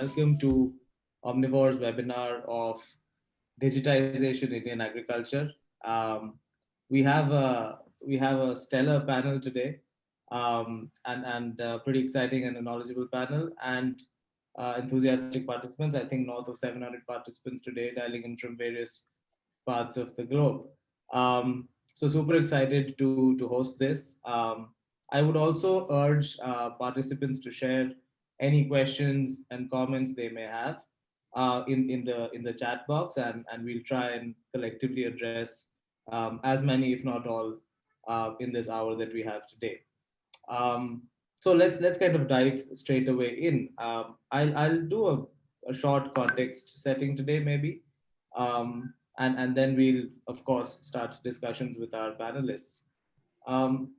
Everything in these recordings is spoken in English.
welcome to Omnivore's webinar of Digitization Indian Agriculture. Um, we have a stellar panel today, and pretty exciting and a knowledgeable panel, and enthusiastic participants. I think north of 700 participants today, dialing in from various parts of the globe. So super excited to host this. I would also urge participants to share any questions and comments they may have in the chat box, and we'll try and collectively address as many, if not all, in this hour that we have today. Um, so let's kind of dive straight away in. I'll do a short context setting today, maybe, and then we'll of course start discussions with our panelists.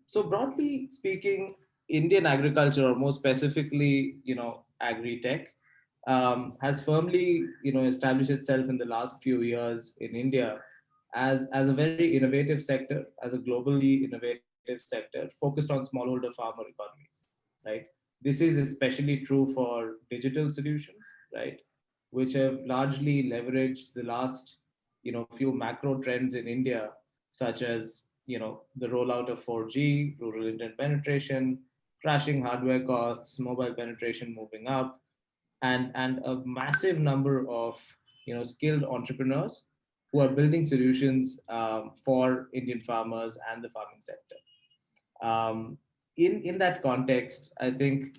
So broadly speaking, Indian agriculture, or more specifically, agri-tech, has firmly, established itself in the last few years in India as a very innovative sector, as a globally innovative sector focused on smallholder farmer economies, right? This is especially true for digital solutions, right, which have largely leveraged the last, few macro trends in India, such as, the rollout of 4G, rural internet penetration, crashing hardware costs, mobile penetration moving up, and a massive number of skilled entrepreneurs who are building solutions for Indian farmers and the farming sector. Um, in that context, I think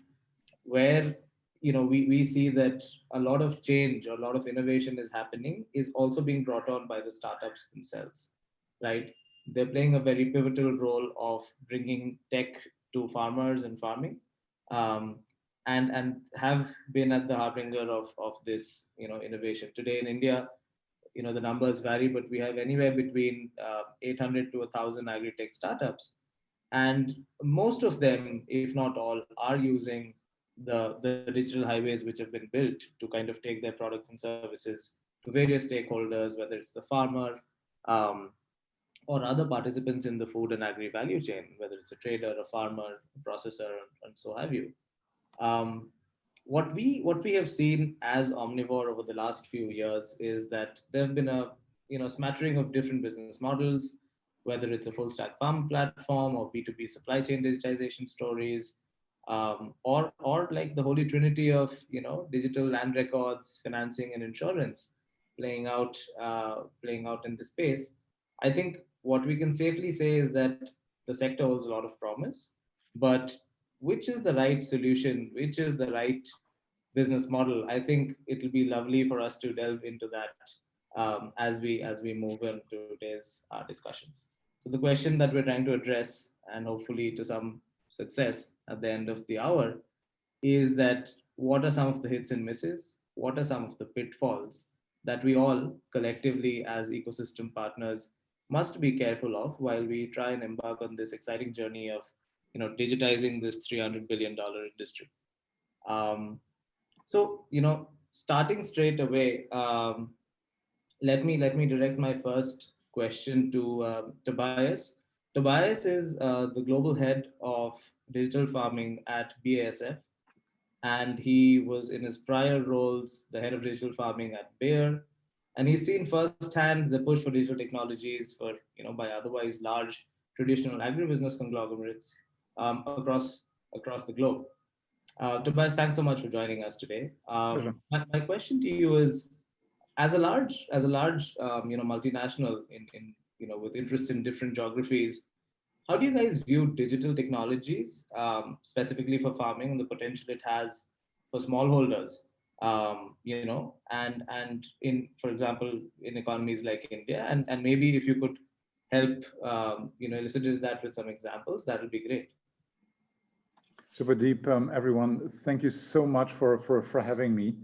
where we see that a lot of change or a lot of innovation is happening is also being brought on by the startups themselves, right? They're playing a very pivotal role of bringing tech to farmers and farming, um, and have been at the harbinger of this innovation. Today in India, the numbers vary, but we have anywhere between 800 to 1,000 agri-tech startups, and most of them, if not all, are using the digital highways which have been built to kind of take their products and services to various stakeholders, whether it's the farmer, um, or other participants in the food and agri value chain, whether it's a trader, a farmer, a processor, and so have you. Um, what we have seen as Omnivore over the last few years is that there have been a smattering of different business models, whether it's a full stack farm platform or B2B supply chain digitization stories, or like the holy trinity of digital land records, financing, and insurance playing out in the space. I think what we can safely say is that the sector holds a lot of promise, but which is the right solution, which is the right business model? I think it will be lovely for us to delve into that as we move into today's discussions. So the question that we're trying to address, and hopefully to some success at the end of the hour, is that what are some of the hits and misses? What are some of the pitfalls that we all collectively as ecosystem partners must be careful of while we try and embark on this exciting journey of digitizing this $300 billion industry? Um, so starting straight away, let me direct my first question to Tobias. Tobias is the global head of digital farming at BASF, and he was in his prior roles the head of digital farming at Bayer, and he's seen firsthand the push for digital technologies for by otherwise large traditional agribusiness conglomerates across the globe. Tobias, thanks so much for joining us today. My question to you is, as a large multinational with interests in different geographies, how do you guys view digital technologies, specifically for farming, and the potential it has for smallholders? And in, for example, in economies like India, and maybe if you could help, elucidate that with some examples, that would be great. Subhadeep, everyone, thank you so much for having me.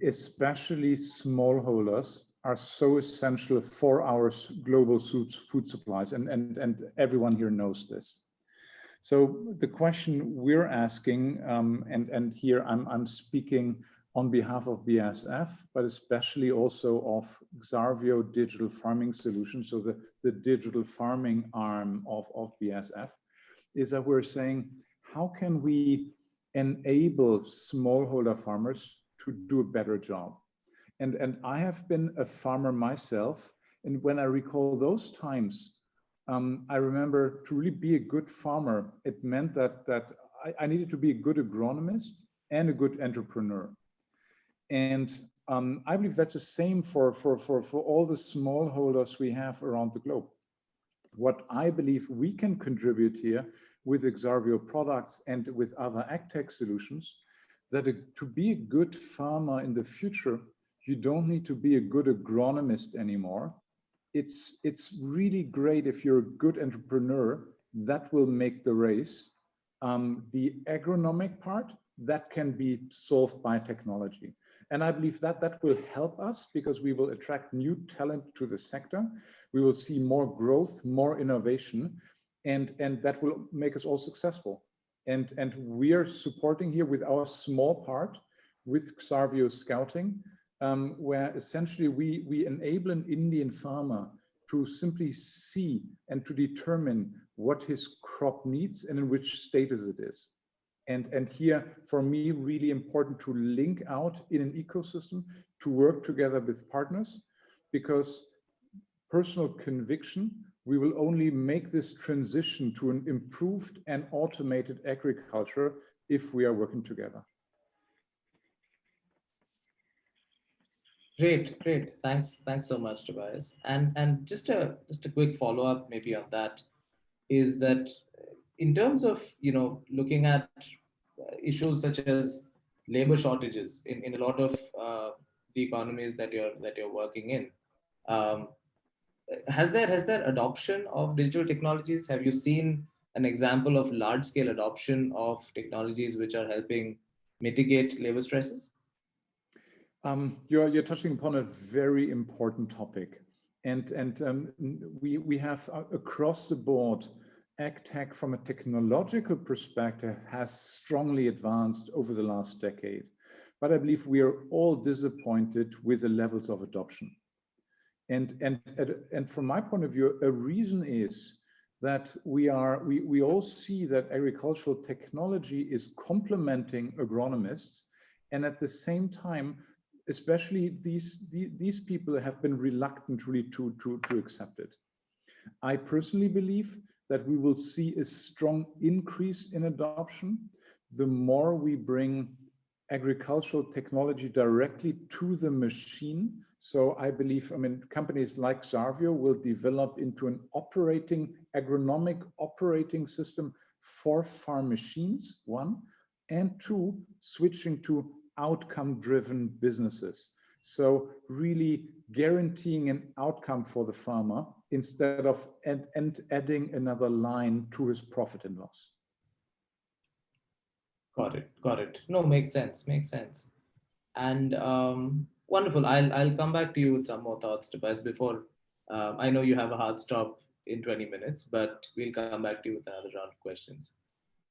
Especially smallholders are so essential for our global food supplies, and everyone here knows this. So the question we're asking, and here I'm speaking on behalf of BASF, but especially also of Xarvio Digital Farming Solutions, so the digital farming arm of BASF, is that we're saying, how can we enable smallholder farmers do a better job. And I have been a farmer myself, and when I recall those times, I remember to really be a good farmer, it meant that I needed to be a good agronomist and a good entrepreneur. And I believe that's the same for all the smallholders we have around the globe. What I believe we can contribute here with Xarvio products and with other agtech solutions, that to be a good farmer in the future, you don't need to be a good agronomist anymore. It's really great if you're a good entrepreneur. That will make the race. The agronomic part, that can be solved by technology. And I believe that will help us because we will attract new talent to the sector. We will see more growth, more innovation, and that will make us all successful. And we are supporting here with our small part with Xarvio Scouting, where essentially we enable an Indian farmer to simply see and to determine what his crop needs and in which status it is. And here, for me, really important to link out in an ecosystem, to work together with partners, because personal conviction, we will only make this transition to an improved and automated agriculture if we are working together. Great. Thanks so much, Tobias. And just a quick follow up maybe on that is that in terms of looking at issues such as labor shortages in a lot of the economies that you're working in, has there adoption of digital technologies? Have you seen an example of large scale adoption of technologies which are helping mitigate labor stresses? You're touching upon a very important topic, and we have across the board, agtech from a technological perspective has strongly advanced over the last decade, but I believe we are all disappointed with the levels of adoption. And from my point of view, a reason is that we all see that agricultural technology is complementing agronomists, and at the same time, especially these people have been reluctant really to accept it. I personally believe that we will see a strong increase in adoption the more we bring agricultural technology directly to the machine. So I believe, companies like Xarvio will develop into an agronomic operating system for farm machines, one, and two, switching to outcome-driven businesses. So really guaranteeing an outcome for the farmer instead of adding another line to his profit and loss. Got it. No, makes sense. And wonderful. I'll come back to you with some more thoughts, Tobias, before I know you have a hard stop in 20 minutes, but we'll come back to you with another round of questions.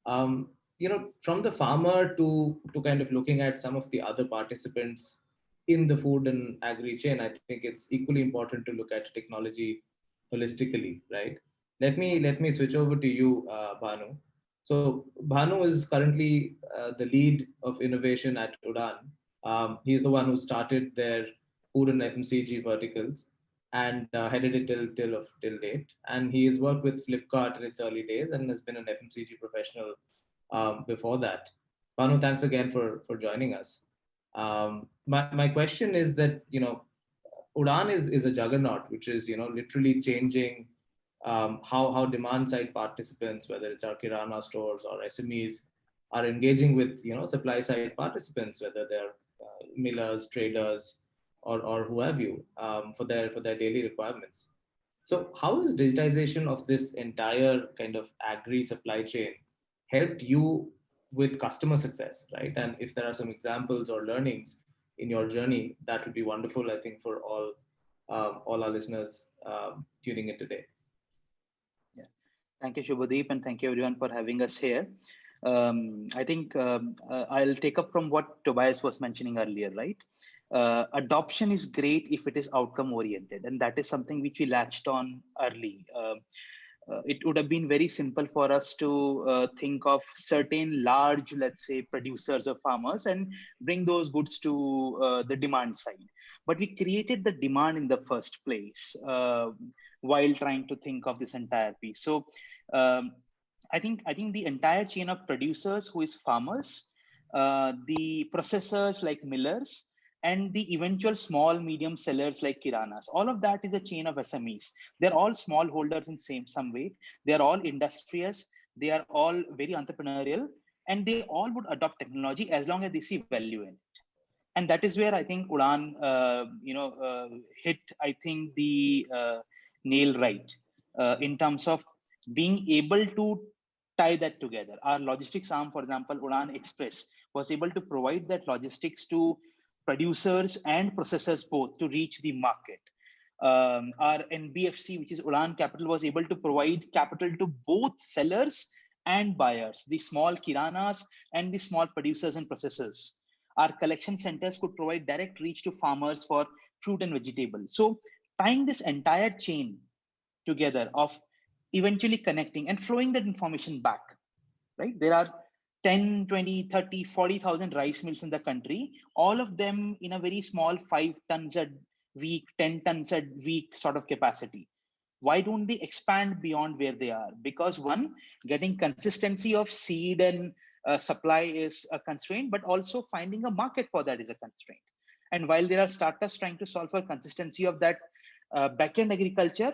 From the farmer to kind of looking at some of the other participants in the food and agri chain, I think it's equally important to look at technology holistically, right? Let me switch over to you, Bhanu. So Bhanu is currently the lead of innovation at Udaan. He's the one who started their food and FMCG verticals and headed it till date. And he has worked with Flipkart in its early days and has been an FMCG professional before that. Bhanu, thanks again for joining us. My question is that, Udaan is a juggernaut, which is, literally changing how demand side participants, whether it's our Kirana stores or SMEs, are engaging with, supply side participants, whether they're millers, traders, or who have you, for their daily requirements. So how is digitization of this entire kind of agri supply chain helped you with customer success, right? And if there are some examples or learnings in your journey, that would be wonderful, I think, for all our listeners tuning in today. Yeah. Thank you, Subhadeep, and thank you everyone for having us here. I think I'll take up from what Tobias was mentioning earlier, right? Adoption is great if it is outcome oriented, and that is something which we latched on early. it would have been very simple for us to think of certain large, let's say, producers or farmers and bring those goods to the demand side. But we created the demand in the first place while trying to think of this entire piece. So I think the entire chain of producers, who is farmers, the processors like millers, and the eventual small medium sellers like kiranas, all of that is a chain of SMEs. They're all small holders in some way. They're all industrious. They are all very entrepreneurial, and they all would adopt technology as long as they see value in it. And that is where I think Udaan hit, I think, the nail right in terms of being able to tie that together. Our logistics arm, for example, Udaan Express, was able to provide that logistics to producers and processors both to reach the market. Our NBFC, which is Udaan Capital, was able to provide capital to both sellers and buyers, the small kiranas and the small producers and processors. Our collection centers could provide direct reach to farmers for fruit and vegetables. So tying this entire chain together of eventually connecting and flowing that information back, right? There are 10, 20, 30, 40,000 rice mills in the country, all of them in a very small 5 tons a week, 10 tons a week sort of capacity. Why don't they expand beyond where they are? Because one, getting consistency of seed and supply is a constraint, but also finding a market for that is a constraint. And while there are startups trying to solve for consistency of that backend agriculture,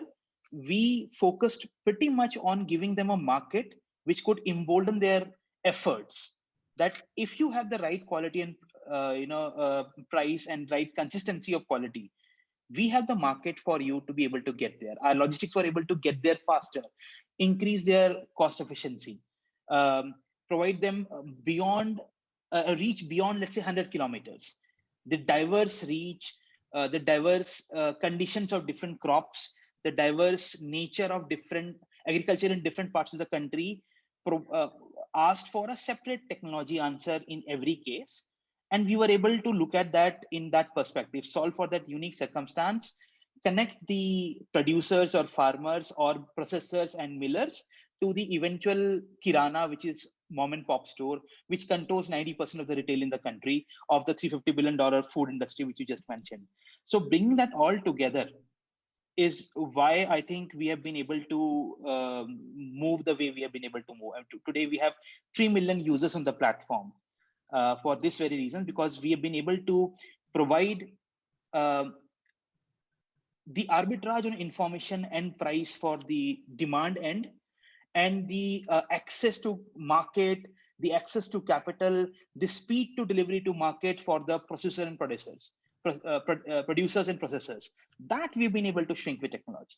we focused pretty much on giving them a market which could embolden their efforts. That if you have the right quality and price and right consistency of quality, we have the market for you to be able to get there. Our logistics were able to get there faster, increase their cost efficiency, provide them beyond a reach beyond, let's say, 100 kilometers. The diverse reach, the diverse conditions of different crops, the diverse nature of different agriculture in different parts of the country asked for a separate technology answer in every case. And we were able to look at that in that perspective, solve for that unique circumstance, connect the producers or farmers or processors and millers to the eventual kirana, which is mom and pop store, which controls 90% of the retail in the country of the $350 billion food industry, which you just mentioned. So bringing that all together is why I think we have been able to move the way we have been able to move. And today we have 3 million users on the platform for this very reason, because we have been able to provide the arbitrage on information and price for the demand end, and the access to market, the access to capital, the speed to delivery to market for the processor and producers. Producers and processors, that we've been able to shrink with technology.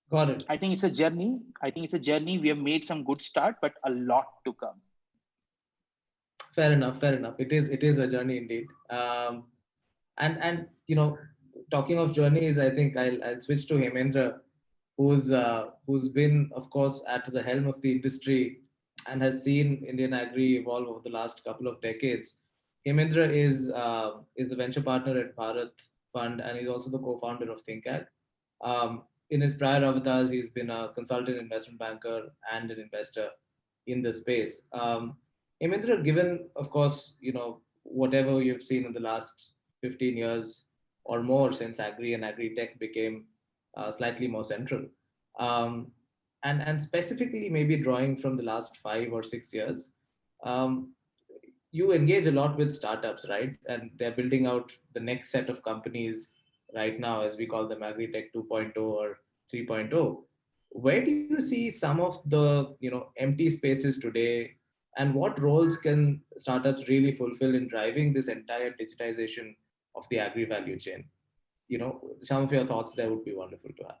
Got it. I think it's a journey. We have made some good start, but a lot to come. Fair enough. It is a journey indeed. And talking of journeys, I think I'll switch to Hemendra, who's been, of course, at the helm of the industry and has seen Indian agri evolve over the last couple of decades. Hemendra is the venture partner at Bharat Fund, and he's also the co-founder of ThinkAg. In his prior avatars, he's been a consultant investment banker and an investor in the space. Hemendra, given, of course, whatever you've seen in the last 15 years or more since agri and agri-tech became slightly more central, and specifically maybe drawing from the last 5 or 6 years, you engage a lot with startups, right? And they're building out the next set of companies right now, as we call them, agri-tech 2.0 or 3.0. Where do you see some of the empty spaces today, and what roles can startups really fulfill in driving this entire digitization of the agri value chain? Some of your thoughts there would be wonderful to have.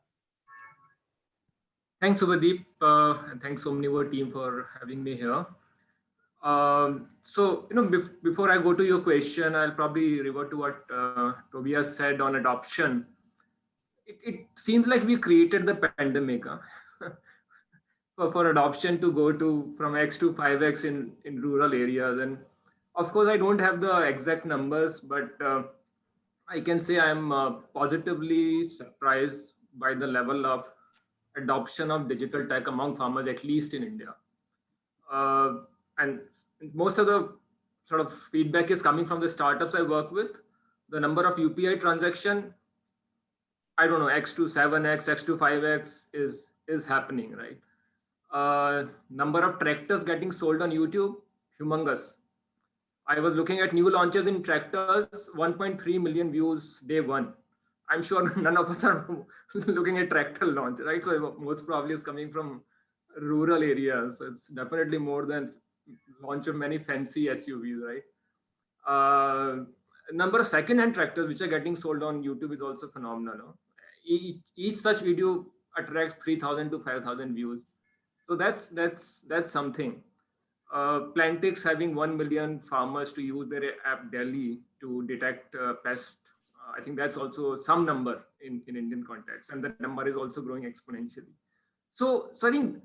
Thanks, Subhadeep, and thanks Omnivore team for having me here. Before I go to your question, I'll probably revert to what Tobias said on adoption. It seems like we created the pandemic for adoption to go from X to 5X in rural areas. And of course, I don't have the exact numbers, but I can say I'm positively surprised by the level of adoption of digital tech among farmers, at least in India. And most of the sort of feedback is coming from the startups I work with. The number of UPI transaction, I don't know, X to 7X, X to 5X is happening, right? Number of tractors getting sold on YouTube, humongous. I was looking at new launches in tractors, 1.3 million views day one. I'm sure none of us are looking at tractor launch, right? So most probably is coming from rural areas. So it's definitely more than launch of many fancy SUVs, right? Number of second-hand tractors which are getting sold on YouTube is also phenomenal. No? Each such video attracts 3,000 to 5,000 views. So that's something. Plantix having 1 million farmers to use their app daily to detect pests. I think that's also some number in Indian context, and that number is also growing exponentially. So I think,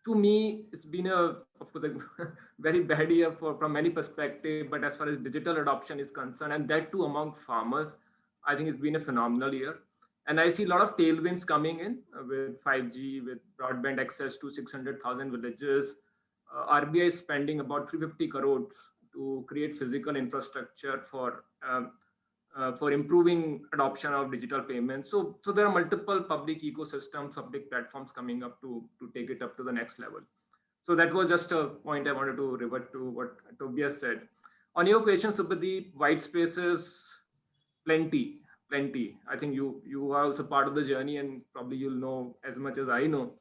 to me, it's been of course, a very bad year from many perspectives, but as far as digital adoption is concerned, and that too among farmers, I think it's been a phenomenal year. And I see a lot of tailwinds coming in with 5G, with broadband access to 600,000 villages. RBI is spending about 350 crores to create physical infrastructure for improving adoption of digital payments. So there are multiple public ecosystems, public platforms coming up to take it up to the next level. So that was just a point I wanted to revert to what Tobias said. On your question, Subhadeep, white spaces, plenty. I think you are also part of the journey, and probably you'll know as much as I know.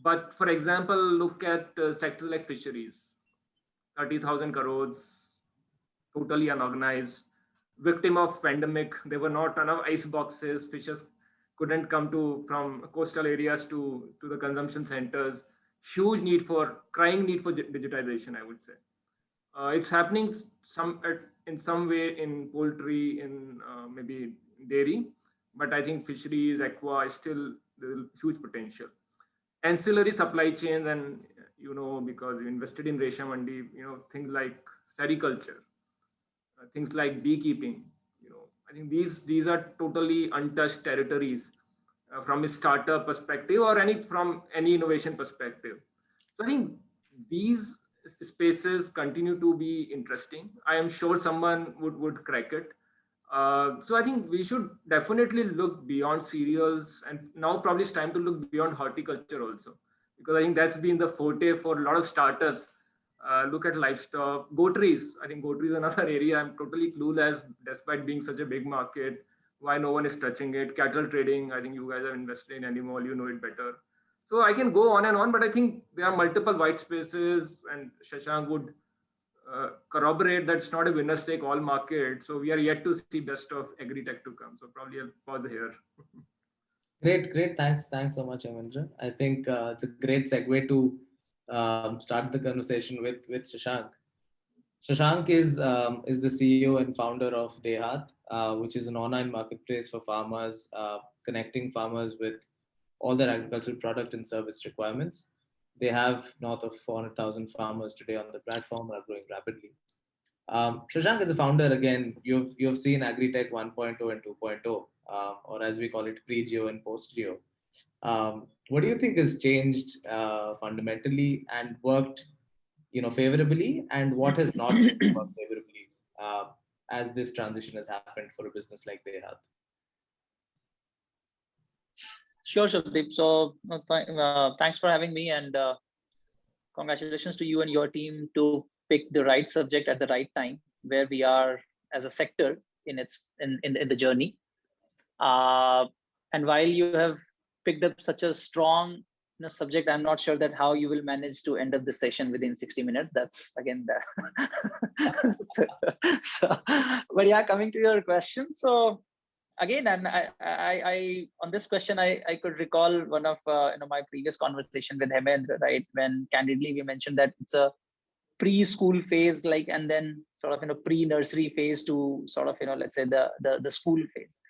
But for example, look at sectors like fisheries, 30,000 crores, totally unorganized, victim of pandemic. There were not enough ice boxes. Fishes couldn't come from coastal areas to the consumption centers. Huge need crying need for digitization, I would say. It's happening in some way in poultry, in maybe dairy, but I think fisheries, aqua is still huge potential. Ancillary supply chains, and because we invested in Resha Mandi, things like sericulture, things like beekeeping, I think these are totally untouched territories from a startup perspective or from any innovation perspective. So I think these spaces continue to be interesting. I am sure someone would crack it. So I think we should definitely look beyond cereals, and now probably it's time to look beyond horticulture also, because I think that's been the forte for a lot of startups. Look at livestock, goatries. I think goatries is another area I'm totally clueless, despite being such a big market, why no one is touching it. Cattle trading, I think you guys are invested in animal, you know it better. So I can go on, but I think there are multiple white spaces, and Shashank would corroborate that it's not a winner's take all market. So we are yet to see best of agri-tech to come. So probably I'll pause here. Great. Thanks so much, Hemendra. I think it's a great segue to start the conversation with Shashank. Shashank is the CEO and founder of DeHaat, which is an online marketplace for farmers, connecting farmers with all their agricultural product and service requirements. They have north of 400,000 farmers today on the platform, are growing rapidly. Shashank, as a founder, again, you've seen agri-tech 1.0 and 2.0, or as we call it, pre-geo and post-geo. What do you think has changed fundamentally and worked, favorably, and what has not worked favorably as this transition has happened for a business like DeHaat? Sure, Subhadeep. So thanks for having me, and congratulations to you and your team to pick the right subject at the right time, where we are as a sector in the journey. And while you have picked up such a strong subject, I'm not sure that how you will manage to end up the session within 60 minutes. That's again but yeah, coming to your question. So again, and I on this question, I could recall one of my previous conversation with Hemendra, right? When candidly we mentioned that it's a preschool phase, and then sort of pre-nursery phase to sort of let's say the school phase.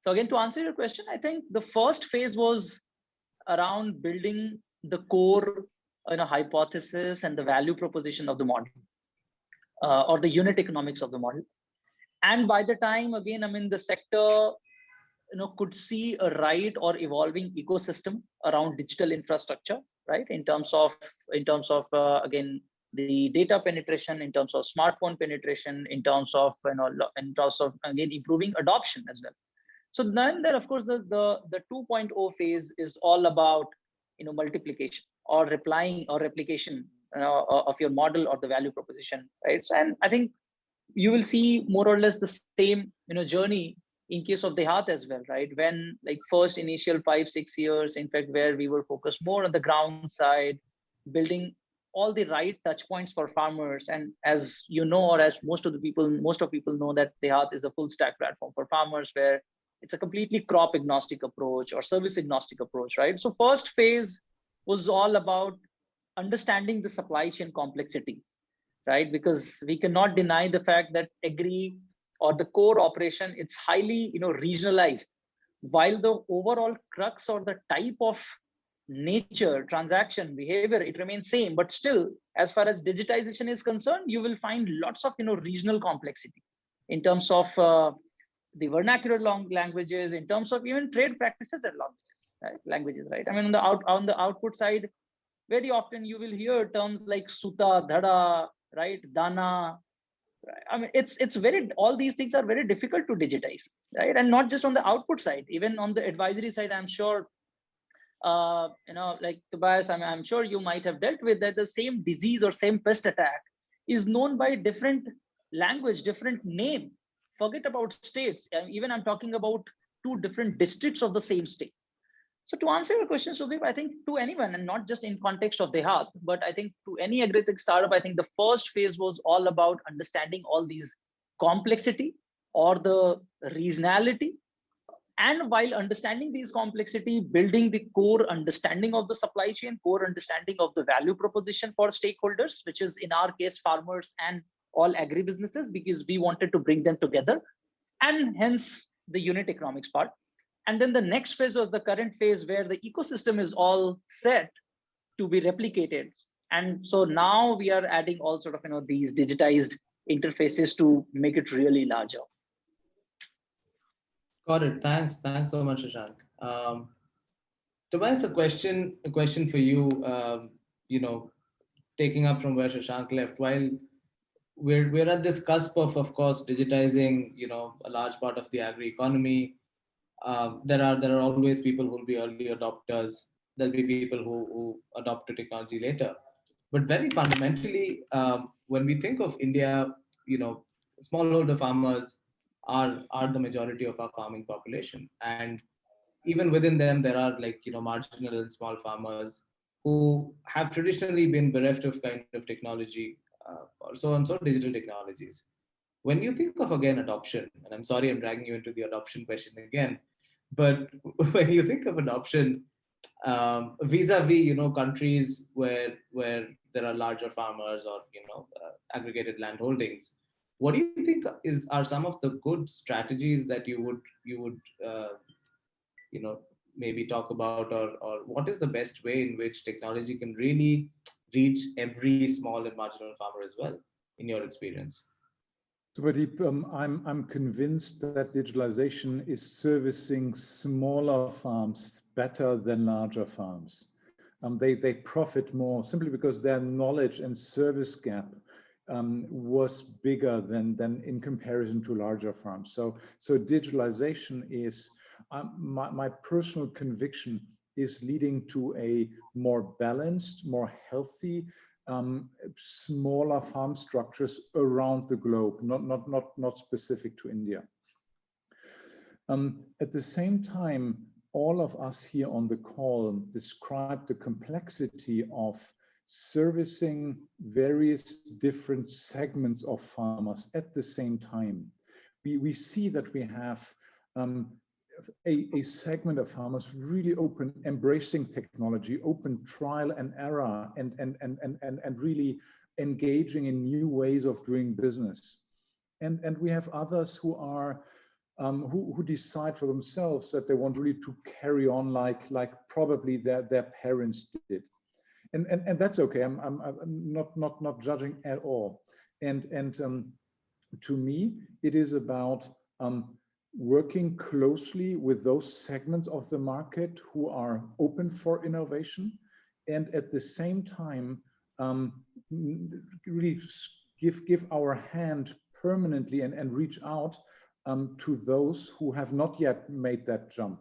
So again, to answer your question, I think the first phase was around building the core hypothesis and the value proposition of the model, or the unit economics of the model. And by the time, again, the sector could see a right or evolving ecosystem around digital infrastructure, right? In terms of again, the data penetration, in terms of smartphone penetration, in terms of again improving adoption as well. So then there, of course, the 2.0 phase is all about multiplication or replying or replication of your model or the value proposition, right? So, and I think you will see more or less the same journey in case of DeHaat as well, right? When like first initial 5-6 years, in fact, where we were focused more on the ground side, building all the right touch points for farmers. And as you know, or as most of people know, that DeHaat is a full stack platform for farmers, where it's a completely crop agnostic approach or service agnostic approach, right? So first phase was all about understanding the supply chain complexity, right? Because we cannot deny the fact that agri or the core operation, it's highly regionalized, while the overall crux or the type of nature, transaction, behavior, it remains same. But still, as far as digitization is concerned, you will find lots of regional complexity in terms of the vernacular languages, in terms of even trade practices and languages, right? I mean, on the output side, very often you will hear terms like suta, dhada, right, dana. I mean, it's very, all these things are very difficult to digitize, right? And not just on the output side, even on the advisory side, I'm sure, like Tobias, I'm sure you might have dealt with that. The same disease or same pest attack is known by different language, different name. Forget about states. Even I'm talking about 2 different districts of the same state. So to answer your question, Subhadeep, I think to anyone, and not just in context of DeHaat, but I think to any agri-tech startup, I think the first phase was all about understanding all these complexity or the regionality. And while understanding these complexity, building the core understanding of the supply chain, core understanding of the value proposition for stakeholders, which is in our case, farmers and all agri-businesses, because we wanted to bring them together, and hence the unit economics part. And then the next phase was the current phase, where the ecosystem is all set to be replicated. And so now we are adding all sort of these digitized interfaces to make it really larger. Got it. Thanks so much, Shashank. Tobias, a question for you. Taking up from where Shashank left, while we're at this cusp of course, digitizing, a large part of the agri economy. There are always people who will be early adopters. There'll be people who adopt the technology later. But very fundamentally, when we think of India, smallholder farmers are the majority of our farming population, and even within them, there are marginal and small farmers who have traditionally been bereft of kind of technology, or so digital technologies. When you think of, again, adoption, and I'm sorry I'm dragging you into the adoption question again, but when you think of adoption, vis-a-vis countries where there are larger farmers or aggregated land holdings, what do you think are some of the good strategies that you would maybe talk about, or what is the best way in which technology can really reach every small and marginal farmer as well, in your experience? Subhadeep, I'm convinced that digitalization is servicing smaller farms better than larger farms. They profit more simply because their knowledge and service gap was bigger than in comparison to larger farms. So digitalization is, my personal conviction, is leading to a more balanced, more healthy, smaller farm structures around the globe, not specific to India. At the same time, all of us here on the call describe the complexity of servicing various different segments of farmers at the same time. We see that we have a segment of farmers really open, embracing technology, open trial and error, and really engaging in new ways of doing business. And we have others who are who decide for themselves that they want really to carry on like probably their parents did. And that's okay. I'm not judging at all. And to me, it is about working closely with those segments of the market who are open for innovation, and at the same time really give our hand permanently and reach out to those who have not yet made that jump.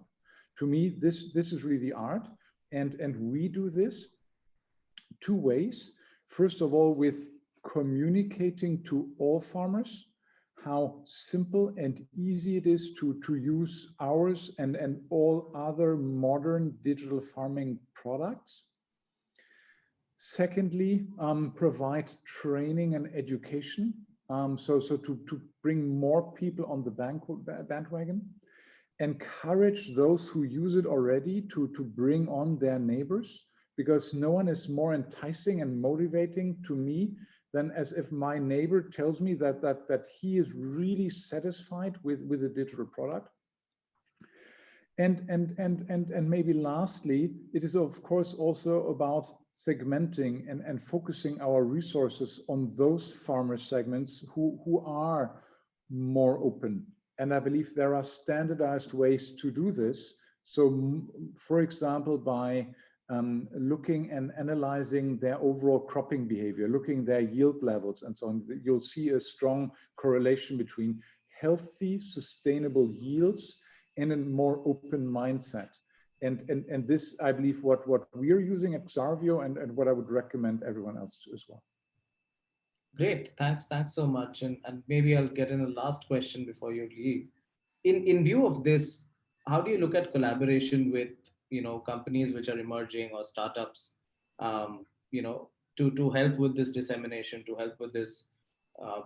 To me, this is really the art, and we do this two ways. First of all, with communicating to all farmers how simple and easy it is to use ours and all other modern digital farming products. Secondly, provide training and education, so to bring more people on the bandwagon. Encourage those who use it already to bring on their neighbors, because no one is more enticing and motivating to me than as if my neighbor tells me that he is really satisfied with a digital product. And maybe lastly, it is of course also about segmenting and focusing our resources on those farmer segments who are more open. And I believe there are standardized ways to do this. So, for example, by looking and analyzing their overall cropping behavior, looking their yield levels and so on, you'll see a strong correlation between healthy, sustainable yields and a more open mindset. And this, I believe, what we are using at Xarvio and what I would recommend everyone else as well. Great, thanks so much. And maybe I'll get in a last question before you leave. In view of this, how do you look at collaboration with companies which are emerging or startups, to help with this dissemination, to help with this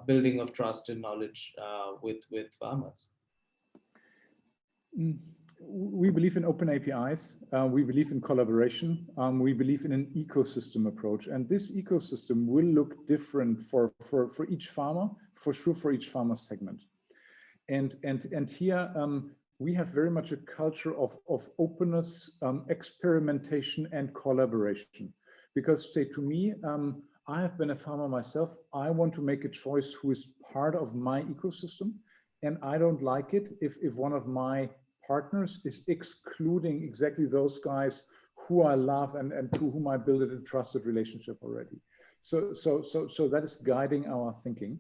building of trust and knowledge with farmers? We believe in open APIs. We believe in collaboration. We believe in an ecosystem approach, and this ecosystem will look different for each farmer, for sure, for each farmer segment. And here we have very much a culture of openness, experimentation, and collaboration. Because, say, to me, I have been a farmer myself. I want to make a choice who is part of my ecosystem, and I don't like it if one of my partners is excluding exactly those guys who I love and to whom I built a trusted relationship already. So that is guiding our thinking.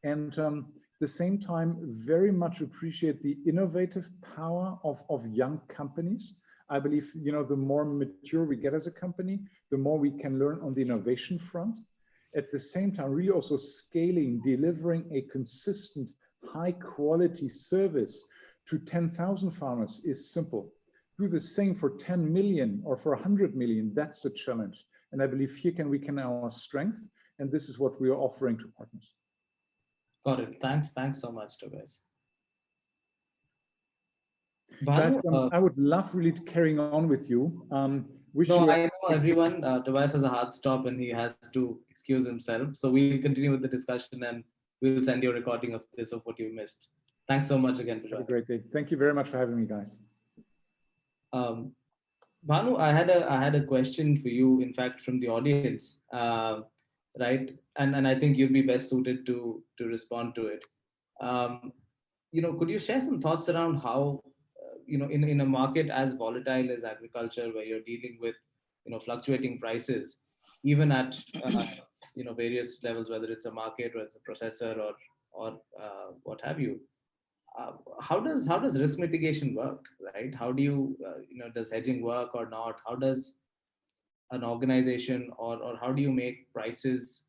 And at the same time, very much appreciate the innovative power of young companies. I believe, the more mature we get as a company, the more we can learn on the innovation front. At the same time, really also scaling, delivering a consistent, high quality service to 10,000 farmers is simple. Do the same for 10 million or for 100 million, that's the challenge. And I believe here we can our strength, and this is what we are offering to partners. Got it. Thanks so much, Tobias. Guys, I would love really to carry on with you. I know everyone, Tobias has a hard stop and he has to excuse himself. So we'll continue with the discussion and we'll send you a recording of this, of what you missed. Thanks so much again for joining. Have a great day. Thank you very much for having me, guys. Bhanu, I had a question for you, in fact, from the audience, right? And I think you'd be best suited to respond to it. Could you share some thoughts around how, in a market as volatile as agriculture, where you're dealing with, fluctuating prices, even at, various levels, whether it's a market or it's a processor or what have you, how does risk mitigation work, right? How do you, does hedging work or not? How does an organization or how do you make prices,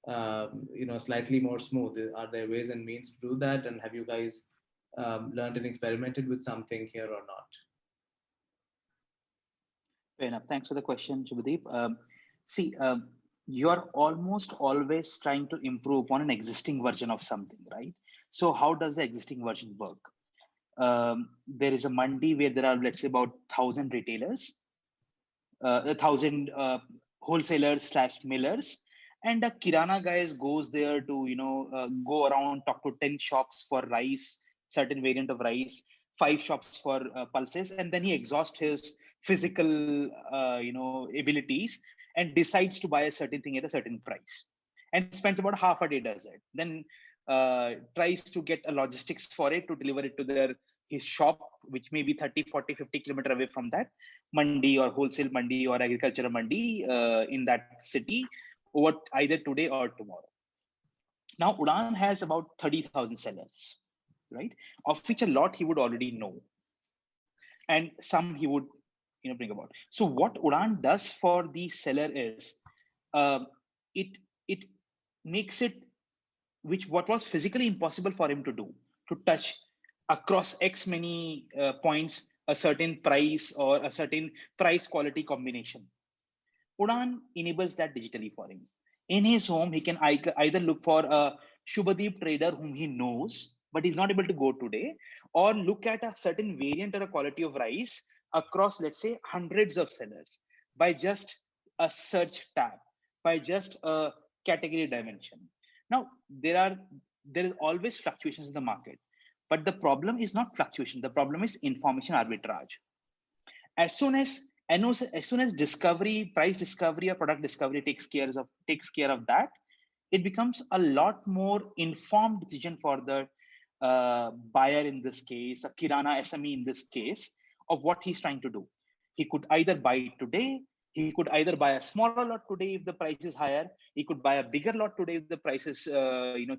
slightly more smooth? Are there ways and means to do that? And have you guys learned and experimented with something here or not? Fair enough. Thanks for the question, Subhadeep. You're almost always trying to improve on an existing version of something, right? So how does the existing version work? There is a mandi where there are, let's say, about 1,000 retailers, 1,000 wholesalers / millers, and a kirana guy goes there to go around, talk to 10 shops for rice, certain variant of rice, 5 shops for pulses, and then he exhausts his physical abilities and decides to buy a certain thing at a certain price and spends about half a day does it. Then tries to get a logistics for it to deliver it to his shop, which may be 30, 40, 50 kilometers away from that mandi or wholesale mandi or agricultural mandi in that city, over either today or tomorrow. Now, Udaan has about 30,000 sellers, right? Of which a lot he would already know, and some he would, bring about. So what Udaan does for the seller is, it makes it, what was physically impossible for him to do, to touch across X many points a certain price or a certain price quality combination. Udaan enables that digitally for him. In his home, he can either look for a Subhadeep trader whom he knows, but he's not able to go today, or look at a certain variant or a quality of rice across, let's say, hundreds of sellers by just a search tab, by just a category dimension. Now, there is always fluctuations in the market, but the problem is not fluctuation. The problem is information arbitrage. As soon as discovery, price discovery or product discovery takes care of that, it becomes a lot more informed decision for the buyer in this case, a Kirana SME in this case, of what he's trying to do. He could either buy it today, he could either buy a smaller lot today if the price is higher, he could buy a bigger lot today if the price is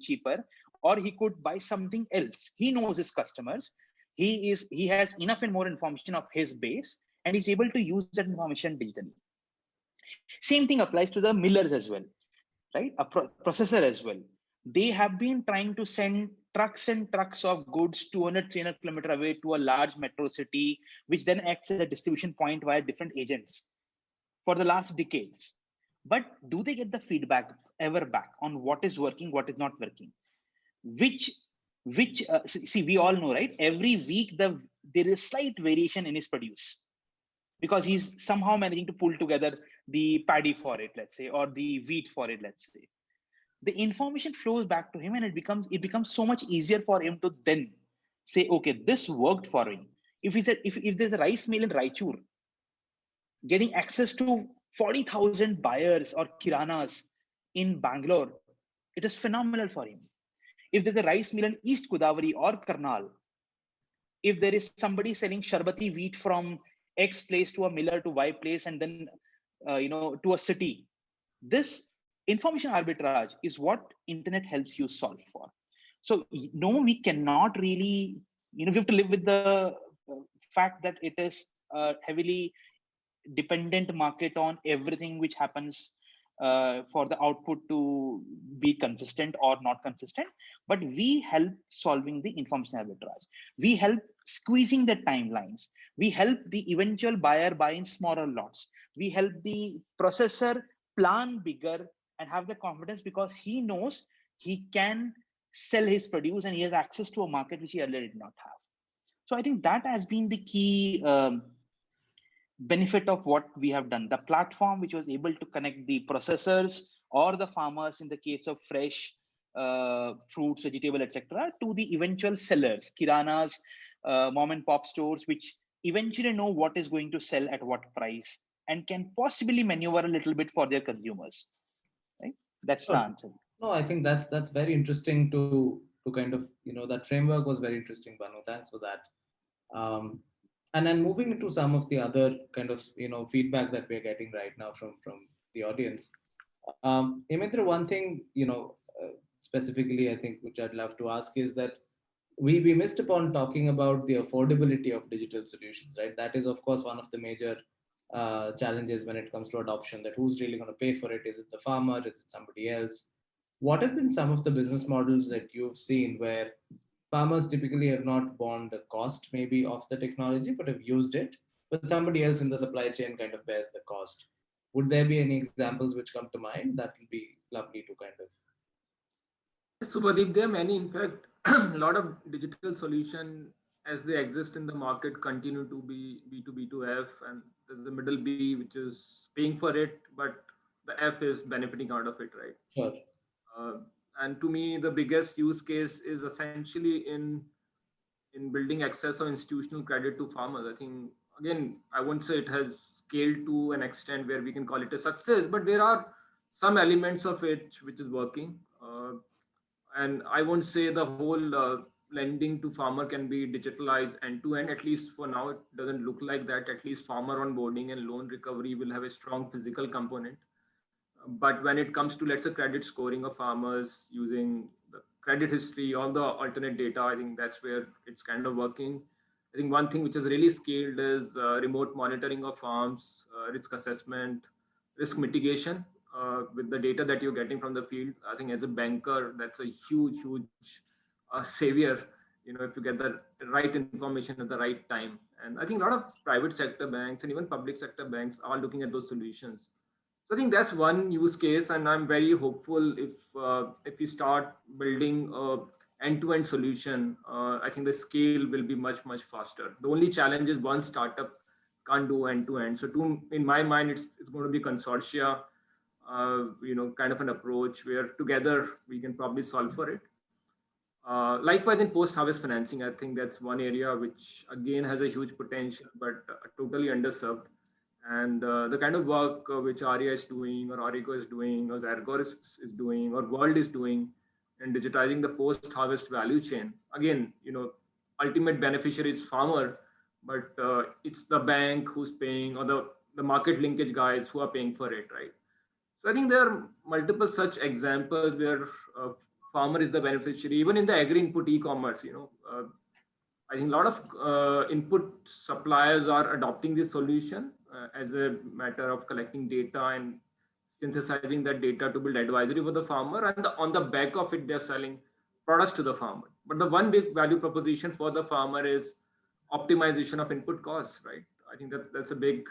cheaper, or he could buy something else. He knows his customers. He has enough and more information of his base, and he's able to use that information digitally. Same thing applies to the millers as well, right? A processor as well. They have been trying to send trucks and trucks of goods 200, 300 kilometers away to a large metro city, which then acts as a distribution point via different agents for the last decades. But do they get the feedback ever back on what is working, what is not working? See, we all know, right? Every week there is slight variation in his produce, because he's somehow managing to pull together the paddy for it, let's say, or the wheat for it, let's say. The information flows back to him, and it becomes so much easier for him to then say, okay, this worked for him. If there's a rice mill in Raichur, getting access to 40,000 buyers or kiranas in Bangalore, it is phenomenal for him. If there's a rice mill in East Godavari or Karnal, if there is somebody selling sharbati wheat from X place to a miller to Y place, and then to a city, this information arbitrage is what internet helps you solve for. So no, we cannot really, we have to live with the fact that it is a heavily dependent market on everything which happens for the output to be consistent or not consistent. But we help solving the information arbitrage. We help squeezing the timelines. We help the eventual buyer buy in smaller lots. We help the processor plan bigger and have the confidence, because he knows he can sell his produce and he has access to a market which he earlier did not have. So I think that has been the key benefit of what we have done. The platform which was able to connect the processors or the farmers in the case of fresh fruits, vegetable, etc., to the eventual sellers, kiranas, mom and pop stores, which eventually know what is going to sell at what price and can possibly maneuver a little bit for their consumers. Right? That's the answer. No, I think that's very interesting to kind of, that framework was very interesting, Bhanu. Thanks for that. And then moving into some of the other kind of, feedback that we're getting right now from the audience. Hemendra, one thing, specifically, I think, which I'd love to ask is that we missed upon talking about the affordability of digital solutions, right? That is, of course, one of the major challenges when it comes to adoption, that who's really going to pay for it? Is it the farmer? Is it somebody else? What have been some of the business models that you've seen where farmers typically have not borne the cost maybe of the technology, but have used it, but somebody else in the supply chain kind of bears the cost? Would there be any examples which come to mind? That would be lovely to kind of. Subhadeep, there are many. In fact, a lot of digital solution as they exist in the market continue to be B2B2F, and there's the middle B which is paying for it, but the F is benefiting out of it, right? Sure. And to me, the biggest use case is essentially in building access or institutional credit to farmers. I think, again, I won't say it has scaled to an extent where we can call it a success, but there are some elements of it which is working. And I won't say the whole lending to farmer can be digitalized end to end. At least for now, it doesn't look like that. At least farmer onboarding and loan recovery will have a strong physical component. But when it comes to, let's say, credit scoring of farmers using the credit history, all the alternate data, I think that's where it's kind of working. I think one thing which is really scaled is remote monitoring of farms, risk assessment, risk mitigation with the data that you're getting from the field. I think as a banker, that's a huge, huge savior. If you get the right information at the right time. And I think a lot of private sector banks and even public sector banks are looking at those solutions. So I think that's one use case, and I'm very hopeful if we start building a end-to-end solution, I think the scale will be much, much faster. The only challenge is one startup can't do end-to-end. So in my mind, it's going to be consortia, kind of an approach where together we can probably solve for it. Likewise, in post-harvest financing, I think that's one area which again has a huge potential, but totally underserved. And the kind of work which ARIA is doing, or Origo is doing, or Zergor is doing, or World is doing, in digitizing the post-harvest value chain. Again, ultimate beneficiary is farmer, but it's the bank who's paying, or the market linkage guys who are paying for it, right? So I think there are multiple such examples where farmer is the beneficiary, even in the agri-input e-commerce. I think a lot of input suppliers are adopting this solution as a matter of collecting data and synthesizing that data to build advisory for the farmer. And on the back of it, they're selling products to the farmer. But the one big value proposition for the farmer is optimization of input costs, right? I think that's a big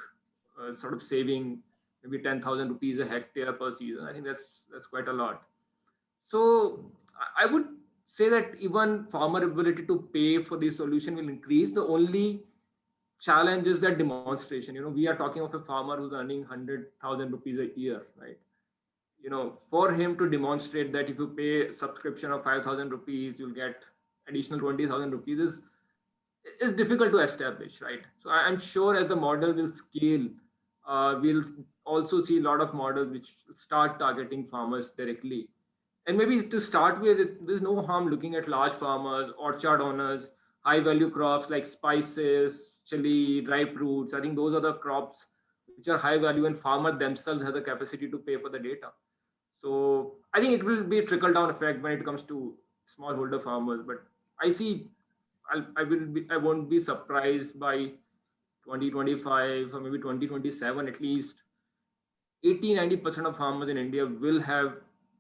sort of saving, maybe 10,000 rupees a hectare per season. I think that's quite a lot. So I would say that even farmer ability to pay for this solution will increase. The only challenge is that demonstration. We are talking of a farmer who's earning 100,000 rupees a year, right? For him to demonstrate that if you pay a subscription of 5,000 rupees, you'll get additional 20,000 rupees is difficult to establish, right? So I'm sure as the model will scale, we'll also see a lot of models which start targeting farmers directly. And maybe to start with, there's no harm looking at large farmers, orchard owners, high value crops like spices, chili, dry fruits. I think those are the crops which are high value, and farmers themselves have the capacity to pay for the data. So I think it will be a trickle down effect when it comes to smallholder farmers. But I see, I won't be surprised by 2025 or maybe 2027 at least 80-90% of farmers in India will have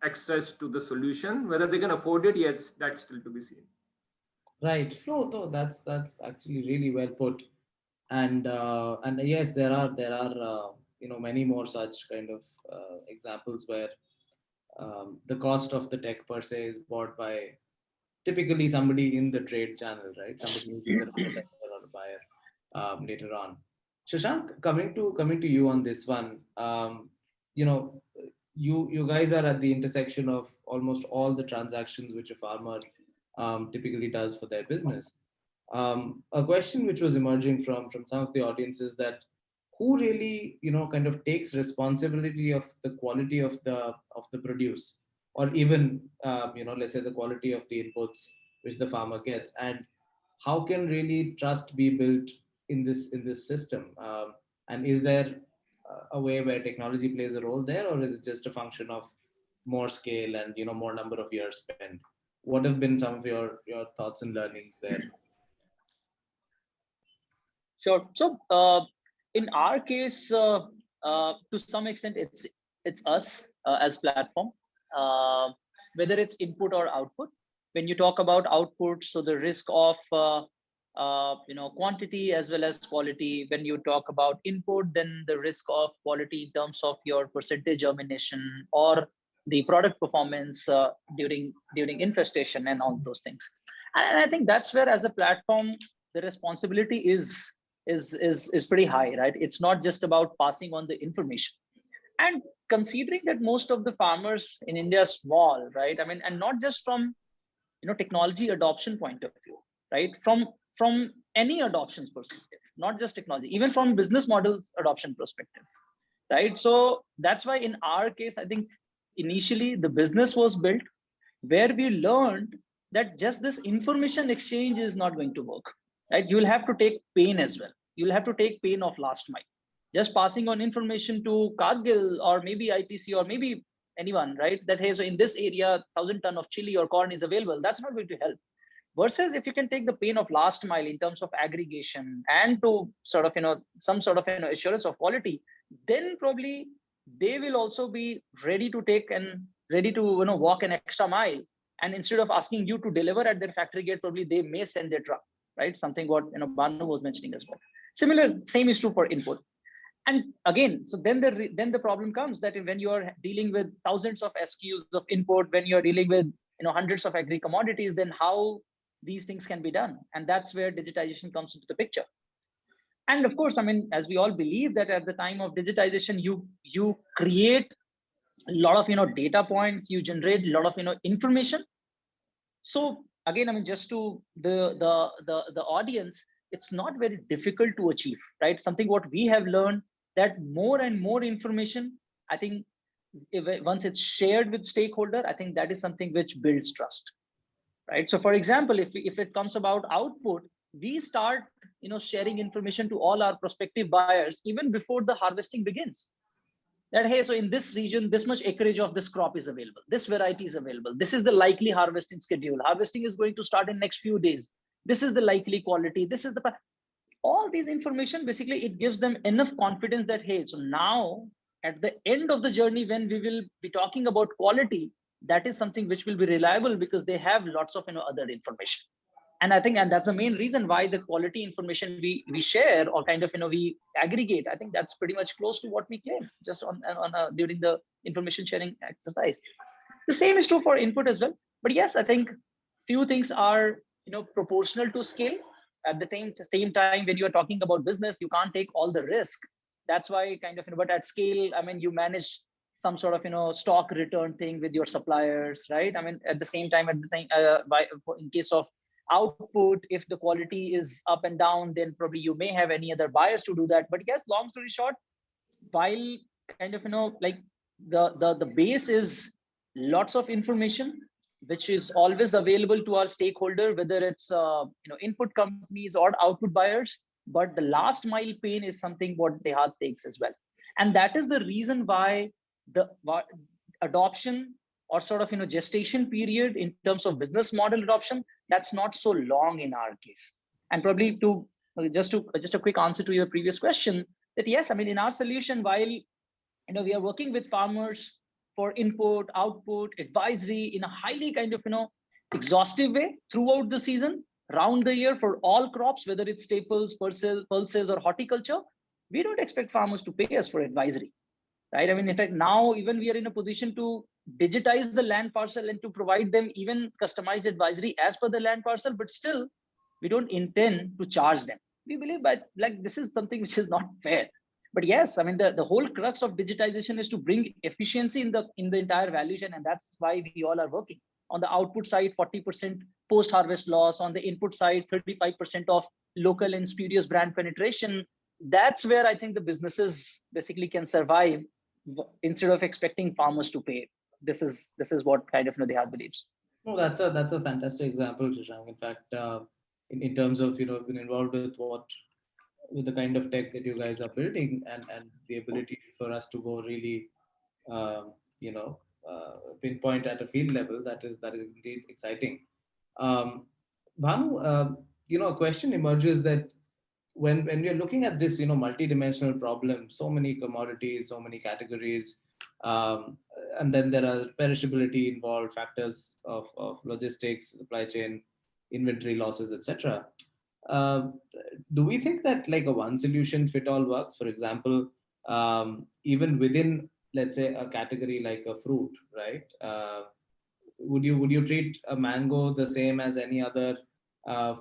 access to the solution. Whether they can afford it, yes, that's still to be seen. Right. No, that's actually really well put. And yes, there are many more such kind of examples where the cost of the tech per se is bought by typically somebody in the trade channel, right? Somebody who's either a processor or a buyer later on. Shashank, coming to you on this one, you guys are at the intersection of almost all the transactions which a farmer typically does for their business. A question which was emerging from some of the audiences that who really kind of takes responsibility of the quality of the produce, or even let's say the quality of the inputs which the farmer gets, and how can really trust be built in this system, and is there a way where technology plays a role there, or is it just a function of more scale and more number of years spent? What have been some of your thoughts and learnings there? Sure. So in our case, to some extent, it's us as platform, whether it's input or output. When you talk about output, so the risk of quantity as well as quality. When you talk about input, then the risk of quality in terms of your percentage germination or the product performance during infestation and all those things. And I think that's where, as a platform, the responsibility is pretty high, right? It's not just about passing on the information. And considering that most of the farmers in India are small, right? I mean, and not just from technology adoption point of view, right? From any adoptions perspective, not just technology, even from business models adoption perspective, right? So that's why in our case, I think initially the business was built where we learned that just this information exchange is not going to work, right? You will have to take pain as well. You'll have to take pain of last mile. Just passing on information to Cargill or maybe ITC or maybe anyone, right? That, hey, so in this area, 1,000 ton of chili or corn is available. That's not going to help. Versus if you can take the pain of last mile in terms of aggregation and to sort of, some sort of, assurance of quality, then probably they will also be ready to take and ready to, walk an extra mile. And instead of asking you to deliver at their factory gate, probably they may send their truck, right? Something what, Bhanu was mentioning as well. Similar, same is true for input. And again, so then the problem comes that when you are dealing with thousands of SKUs of input, when you're dealing with hundreds of agri commodities, then how these things can be done? And that's where digitization comes into the picture. And of course, I mean, as we all believe that at the time of digitization, you create a lot of data points, you generate a lot of information. So again, I mean, just to the audience, it's not very difficult to achieve, right? Something what we have learned, that more and more information, I think once it's shared with stakeholder, I think that is something which builds trust, right? So for example, if it comes about output, we start sharing information to all our prospective buyers even before the harvesting begins. That, hey, so in this region, this much acreage of this crop is available, this variety is available, this is the likely harvesting schedule, harvesting is going to start in next few days, this is the likely quality, this is the, all these information, basically it gives them enough confidence that, hey, so now at the end of the journey, when we will be talking about quality, that is something which will be reliable because they have lots of other information. And I think, and that's the main reason why the quality information we share or kind of we aggregate, I think that's pretty much close to what we claim just on during the information sharing exercise. The same is true for input as well. But yes, I think few things are proportional to scale. At the same time, when you are talking about business, you can't take all the risk. That's why kind of but at scale, I mean, you manage some sort of stock return thing with your suppliers, right? I mean, at the same time, in case of output, if the quality is up and down, then probably you may have any other buyers to do that. But yes, long story short, while kind of like the base is lots of information which is always available to our stakeholder, whether it's input companies or output buyers, but the last mile pain is something what DeHaat takes as well. And that is the reason why the adoption or sort of gestation period in terms of business model adoption, that's not so long in our case. And probably to just a quick answer to your previous question, that yes, I mean, in our solution, while we are working with farmers for input, output, advisory in a highly kind of exhaustive way throughout the season, round the year for all crops, whether it's staples, pulses, or horticulture, we don't expect farmers to pay us for advisory, right? I mean, in fact, now even we are in a position to digitize the land parcel and to provide them even customized advisory as per the land parcel, but still we don't intend to charge them. We believe that like this is something which is not fair. But yes, I mean, the whole crux of digitization is to bring efficiency in the entire value chain, and that's why we all are working. On the output side, 40% post-harvest loss. On the input side, 35% of local and spurious brand penetration. That's where I think the businesses basically can survive instead of expecting farmers to pay. This is what kind of DeHaat believes. No, that's a fantastic example, Shashank. In fact, in terms of been involved with the kind of tech that you guys are building and the ability for us to go really pinpoint at a field level, that is indeed exciting. Bhanu, a question emerges that when we are looking at this multi-dimensional problem, so many commodities, so many categories, and then there are perishability involved, factors of logistics, supply chain, inventory losses, etc. Do we think that like a one solution fit all works? For example, even within, let's say, a category like a fruit, right? Would you treat a mango the same as any other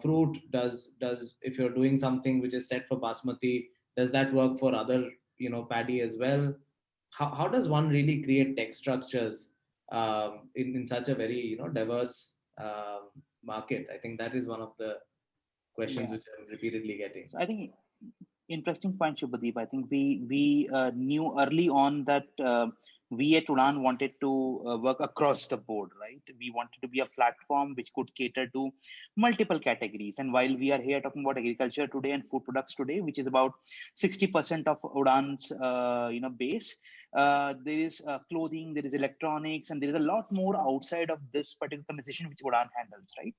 fruit? Does if you're doing something which is set for basmati, does that work for other paddy as well? How does one really create tech structures in such a very diverse market? I think that is one of the questions which I'm repeatedly getting. So I think interesting point, Subhadeep. I think we knew early on that we at Udaan wanted to work across the board, right? We wanted to be a platform which could cater to multiple categories. And while we are here talking about agriculture today and food products today, which is about 60% of Udaan's base, there is clothing, there is electronics, and there is a lot more outside of this particular conversation which Udaan handles, right?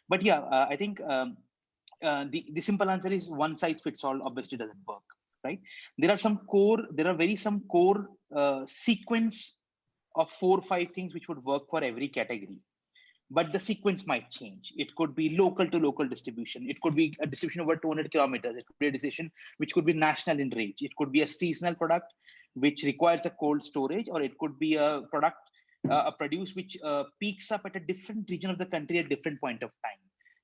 But yeah, I think the simple answer is one size fits all obviously doesn't work, right? There are some core sequence of 4 or 5 things which would work for every category, but the sequence might change. It could be local to local distribution. It could be a distribution over 200 kilometers. It could be a decision which could be national in range. It could be a seasonal product which requires a cold storage, or it could be a product, a produce which peaks up at a different region of the country at different point of time.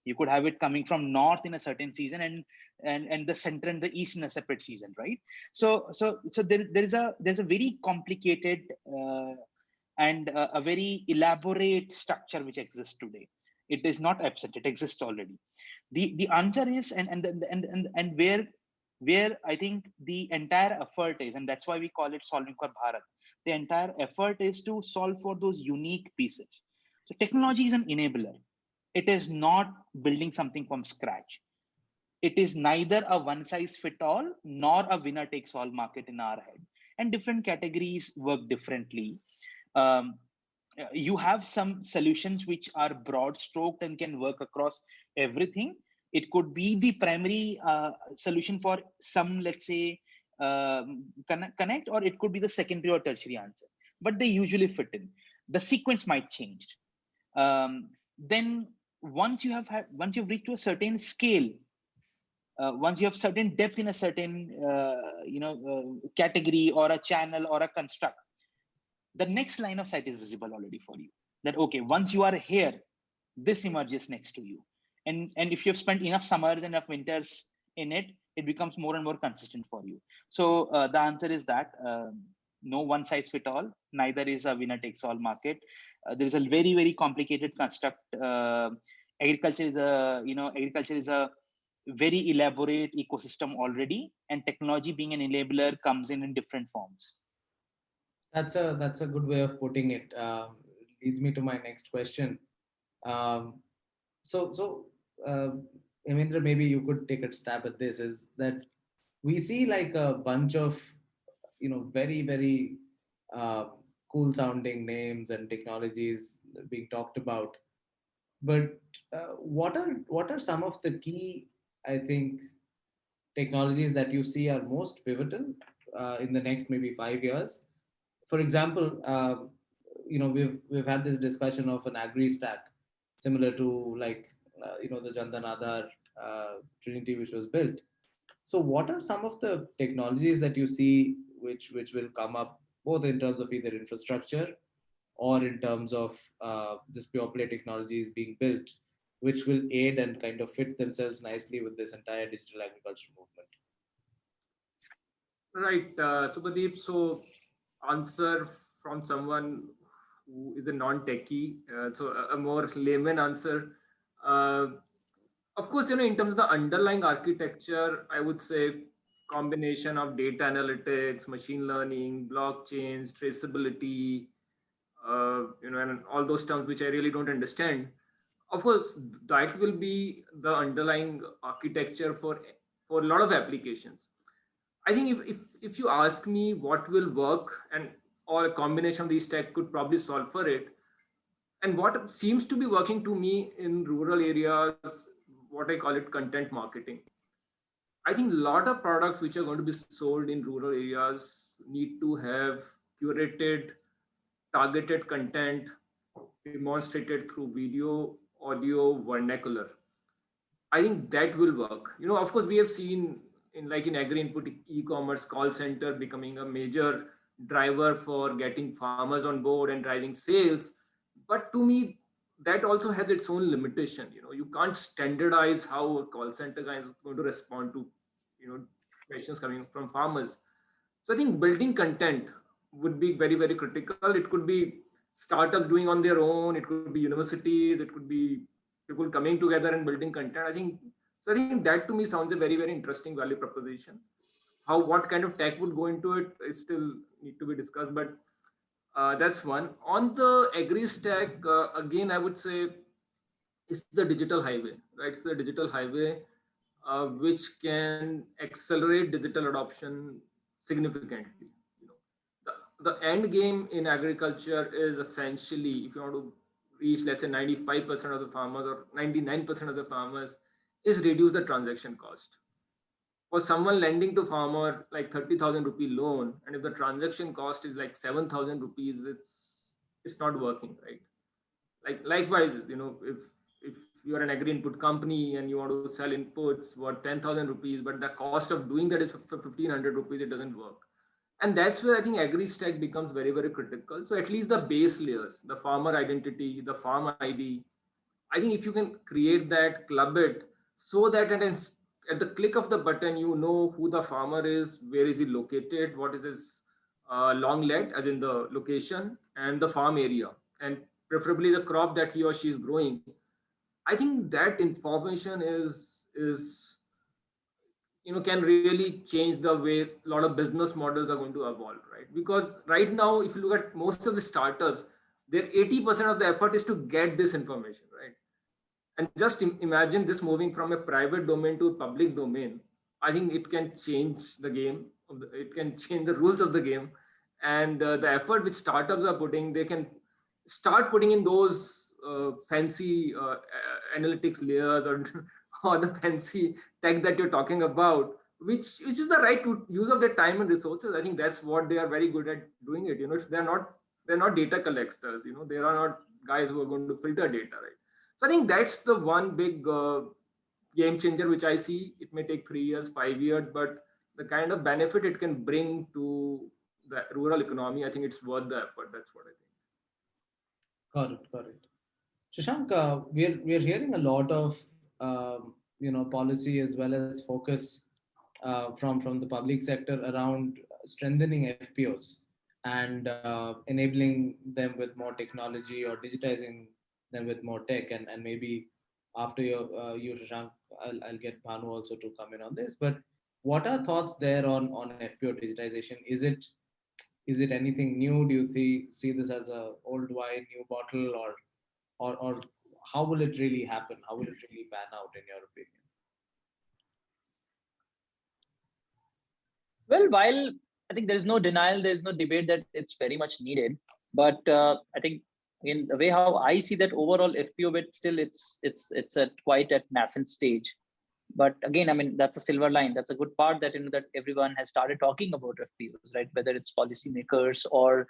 You could have it coming from north in a certain season and the center and the east in a separate season, right? So there's a very complicated and a very elaborate structure which exists today. It is not absent; it exists already. The answer is and where I think the entire effort is, and that's why we call it solving for Bharat. The entire effort is to solve for those unique pieces. So technology is an enabler. It is not building something from scratch. It is neither a one size fit all nor a winner takes all market in our head. And different categories work differently. Um, you have some solutions which are broad stroked and can work across everything. It could be the primary solution for some, let's say, connect, or it could be the secondary or tertiary answer. But they usually fit in. The sequence might change. Then once you've reached to a certain scale, once you have certain depth in a certain category or a channel or a construct, the next line of sight is visible already for you. That okay, once you are here, this emerges next to you, and if you have spent enough summers and enough winters in it, it becomes more and more consistent for you. So the answer is that no one size fit all, neither is a winner takes all market. There is a very complicated construct. Agriculture is a very elaborate ecosystem already, and technology being an enabler comes in different forms. That's a good way of putting it. Leads me to my next question. Um, so, Hemendra, maybe you could take a stab at this. Is that we see like a bunch of very cool sounding names and technologies being talked about, but what are some of the key, I think, technologies that you see are most pivotal in the next maybe 5 years? For example, we've had this discussion of an agri stack, similar to like the Jandan Aadhaar Trinity which was built. So, what are some of the technologies that you see which will come up, both in terms of either infrastructure or in terms of just pure play technologies being built, which will aid and kind of fit themselves nicely with this entire digital agriculture movement? Right, Subhadeep. So, answer from someone who is a non-techie, so a more layman answer. Uh, of course, in terms of the underlying architecture, I would say combination of data analytics, machine learning, blockchains, traceability, and all those terms which I really don't understand. Of course, that will be the underlying architecture for a lot of applications. I think if you ask me what will work, and or a combination of these tech could probably solve for it, and what seems to be working to me in rural areas, what I call it content marketing. I think a lot of products which are going to be sold in rural areas need to have curated, targeted content demonstrated through video, audio, vernacular. I think that will work. Of course, we have seen in agri input e-commerce, call center becoming a major driver for getting farmers on board and driving sales. But to me, that also has its own limitation. You can't standardize how a call center guy is going to respond to, questions coming from farmers. So I think building content would be very critical. It could be startups doing on their own. It could be universities. It could be people coming together and building content. I think that to me sounds a very interesting value proposition. What kind of tech would go into it is still need to be discussed. But That's one. On the agri stack, again, I would say it's the digital highway, right? It's the digital highway which can accelerate digital adoption significantly. You know, the end game in agriculture is essentially, if you want to reach, let's say, 95% of the farmers or 99% of the farmers, is reduce the transaction cost. For someone lending to farmer like 30,000 rupee loan, and if the transaction cost is like 7,000 rupees, it's not working, right? Like likewise, you know, if you're an agri input company and you want to sell inputs worth 10,000 rupees, but the cost of doing that is for 1,500 rupees, it doesn't work. And that's where I think agri stack becomes very, very critical. So at least the base layers, the farmer identity, the farm ID, I think if you can create that, club it, so that at the click of the button, you know who the farmer is, where is he located, what is his long leg, as in the location, and the farm area, and preferably the crop that he or she is growing. I think that information is can really change the way a lot of business models are going to evolve, right? Because right now, if you look at most of the startups, their 80% of the effort is to get this information, right? And just imagine this moving from a private domain to a public domain. I think it can change the game. It can change the rules of the game. And the effort which startups are putting, they can start putting in those fancy analytics layers or, or the fancy tech that you're talking about, which is the right use of their time and resources. I think that's what they are very good at doing it. You know, they're not data collectors. You know, they are not guys who are going to filter data, right? So I think that's the one big game changer which I see. It may take 3 years, 5 years, but the kind of benefit it can bring to the rural economy, I think it's worth the effort. That's what I think. Got it. Shashank, we're hearing a lot of policy as well as focus from the public sector around strengthening FPOs and enabling them with more technology or digitizing them with more tech. And maybe after you Shashank, I'll get Bhanu also to come in on this. But what are thoughts there on FPO digitization? Is it anything new? Do you see this as a old wine, new bottle, or how will it really happen? How will it really pan out in your opinion? Well, while I think there is no denial, there is no debate that it's very much needed. But I think in the way how I see that overall FPO bit, still it's at quite at nascent stage. But again, I mean, that's a silver line. That's a good part that that everyone has started talking about FPOs, right? Whether it's policymakers or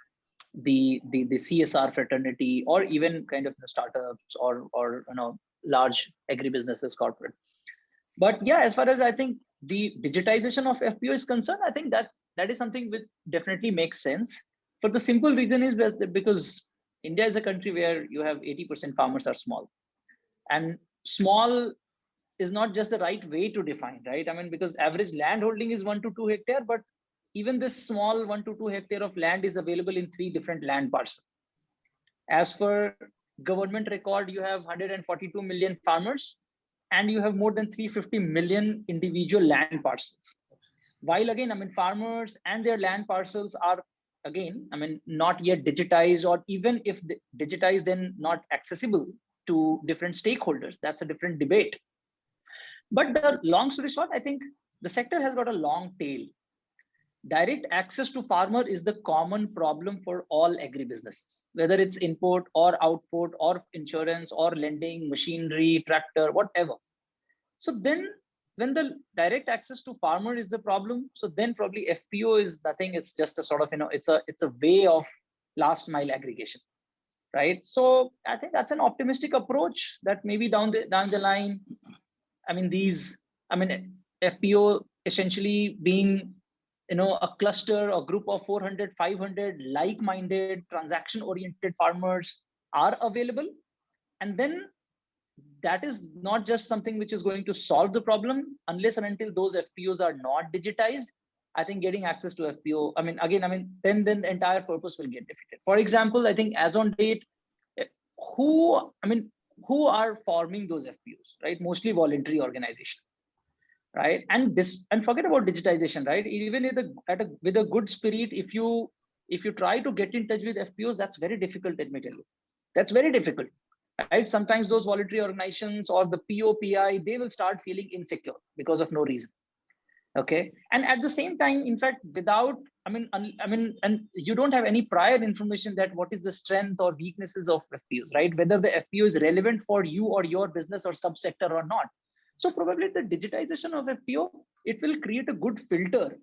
the CSR fraternity, or even kind of startups or large agribusinesses, corporate. But yeah, as far as I think the digitization of FPO is concerned, I think that is something which definitely makes sense. For the simple reason is because India is a country where you have 80% farmers are small, and small is not just the right way to define, right? I mean, because average land holding is 1 to 2 hectare, but even this small 1 to 2 hectare of land is available in 3 different land parcels. As for government record, you have 142 million farmers, and you have more than 350 million individual land parcels. While again, I mean, farmers and their land parcels are, again, I mean, not yet digitized, or even if digitized, then not accessible to different stakeholders. That's a different debate. But the long story short, I think the sector has got a long tail. Direct access to farmer is the common problem for all agribusinesses, whether it's import or output or insurance or lending, machinery, tractor, whatever. So then when the direct access to farmer is the problem, so then probably FPO is nothing. It's just a sort of, it's a way of last mile aggregation, right? So I think that's an optimistic approach that maybe down the line, I mean, FPO essentially being, a cluster, a group of 400, 500 like-minded, transaction-oriented farmers are available. And then that is not just something which is going to solve the problem unless and until those FPOs are not digitized. I think getting access to FPO, then the entire purpose will get defeated. For example, I think as on date, who are forming those FPOs, right? Mostly voluntary organizations, right? And forget about digitization, right? Even with a good spirit, if you if you try to get in touch with FPOs, that's very difficult, let me tell you. That's very difficult, right? Sometimes those voluntary organizations or the POPI, they will start feeling insecure because of no reason. Okay, and at the same time, in fact, without, and you don't have any prior information that what is the strength or weaknesses of FPOs, right? Whether the FPO is relevant for you or your business or subsector or not. So probably the digitization of FPO, it will create a good filter,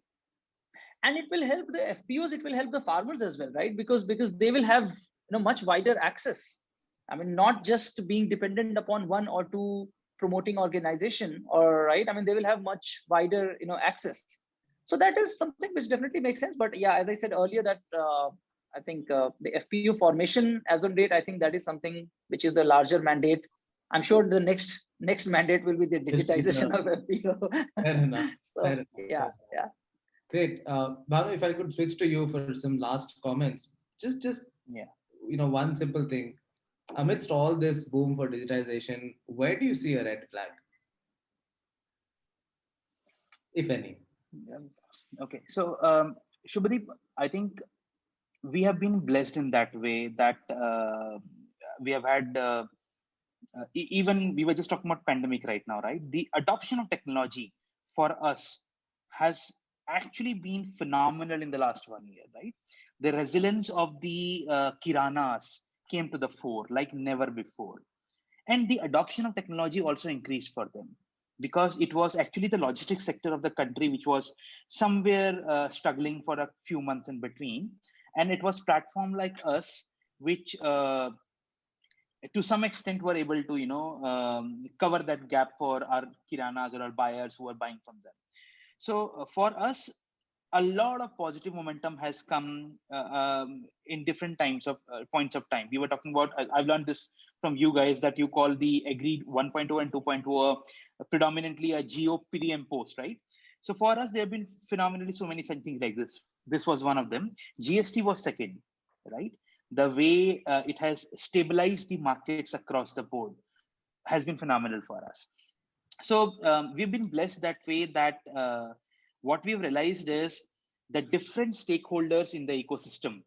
and it will help the FPOs, it will help the farmers as well, right? Because they will have much wider access. I mean, not just being dependent upon one or two promoting organization, or right. I mean, they will have much wider access. So that is something which definitely makes sense. But yeah, as I said earlier, that I think the FPO formation as on date, I think that is something which is the larger mandate. I'm sure the next mandate will be the digitization of FPO. Fair enough. So Fair enough. yeah. Great. Bhanu, if I could switch to you for some last comments. Just one simple thing. Amidst all this boom for digitization, where do you see a red flag, if any? Okay, so Subhadeep, I think we have been blessed in that way that we have had, even we were just talking about pandemic right now, right? The adoption of technology for us has actually been phenomenal in the last 1 year, right? The resilience of the kiranas came to the fore like never before. And the adoption of technology also increased for them, because it was actually the logistics sector of the country which was somewhere struggling for a few months in between. And it was platform like us, which to some extent were able to, cover that gap for our kiranas or our buyers who are buying from them. So for us, a lot of positive momentum has come in different times of points of time. We were talking about, I've learned this from you guys, that you call the agri 1.0 and 2.0 predominantly a GeoPDM post, right? So for us, there have been phenomenally so many such things like this. This was one of them. GST was second, right? The way it has stabilized the markets across the board has been phenomenal for us. So we've been blessed that way, that what we've realized is the different stakeholders in the ecosystem,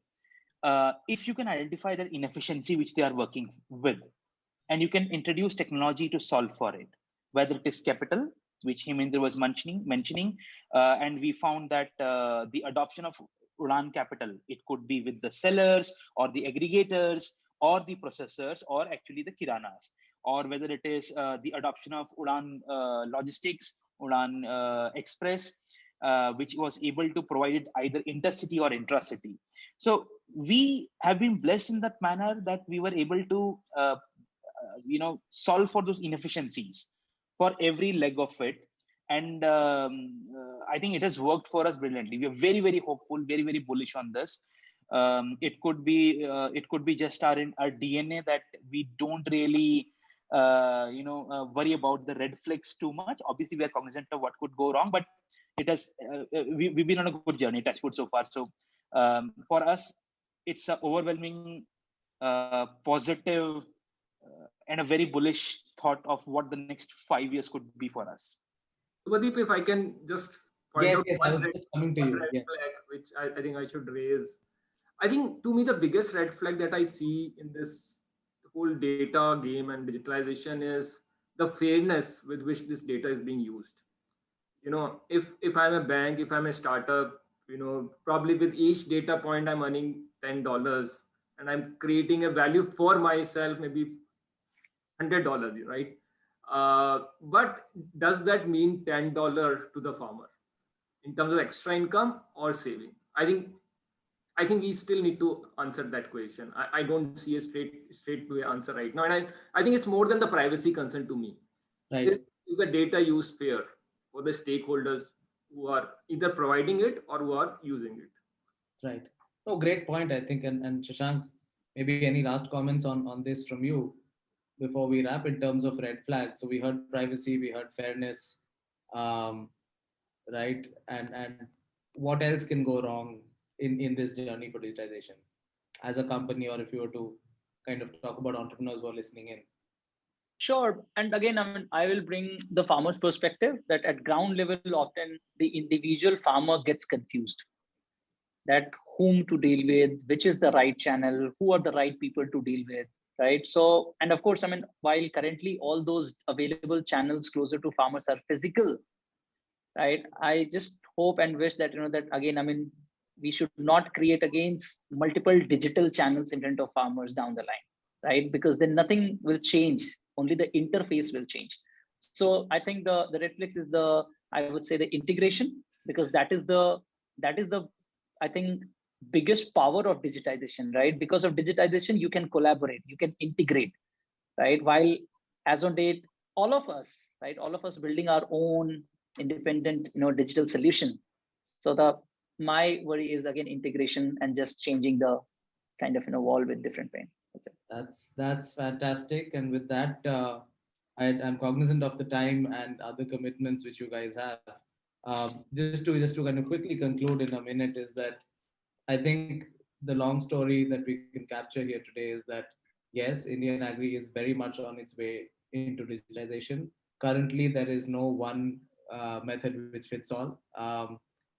if you can identify their inefficiency which they are working with, and you can introduce technology to solve for it, whether it is capital, which Hemendra was mentioning, and we found that the adoption of Udaan capital, it could be with the sellers or the aggregators or the processors or actually the kiranas, or whether it is the adoption of Udaan logistics, Udaan Express, which was able to provide it either intercity or intracity. So we have been blessed in that manner that we were able to solve for those inefficiencies for every leg of it. And I think it has worked for us brilliantly. We are very, very hopeful, very, very bullish on this. It could be just our DNA that we don't really worry about the red flags too much. Obviously, we are cognizant of what could go wrong, but it has we've been on a good journey, touch wood, so far. So for us, it's an overwhelming positive and a very bullish thought of what the next 5 years could be for us. Subhadeep, if I can just point out I was just coming to you. red flag, which I think I should raise. I think to me, the biggest red flag that I see in this whole data game and digitalization is the fairness with which this data is being used. If I'm a bank, if I'm a startup, probably with each data point, I'm earning $10 and I'm creating a value for myself, maybe $100, right? But does that mean $10 to the farmer in terms of extra income or saving? I think we still need to answer that question. I don't see a straight to answer right now, and I think it's more than the privacy concern to me. Right. Is the data used fair for the stakeholders who are either providing it or who are using it? Right. Oh, great point, I think. And Shashank, maybe any last comments on this from you before we wrap in terms of red flags? So we heard privacy, we heard fairness, right? And what else can go wrong in this journey for digitization as a company, or if you were to kind of talk about entrepreneurs who are listening in? Sure. And again, I will bring the farmer's perspective that at ground level, often the individual farmer gets confused. that whom to deal with, which is the right channel, who are the right people to deal with, right? So, and of course, I mean, while currently all those available channels closer to farmers are physical, right? I just hope and wish that, that again, I mean, we should not create again multiple digital channels in front of farmers down the line, right? Because then nothing will change, only the interface will change. So I think the Netflix is I would say the integration, because that is the I think biggest power of digitization, right? Because of digitization, you can collaborate, you can integrate, right? While as on date, all of us building our own independent, digital solution. So my worry is again integration and just changing the kind of wall with different paint. That's it. That's fantastic. And with that, I'm cognizant of the time and other commitments which you guys have. Just to kind of quickly conclude in a minute is that I think the long story that we can capture here today is that yes, Indian agri is very much on its way into digitization. Currently, there is no one method which fits all.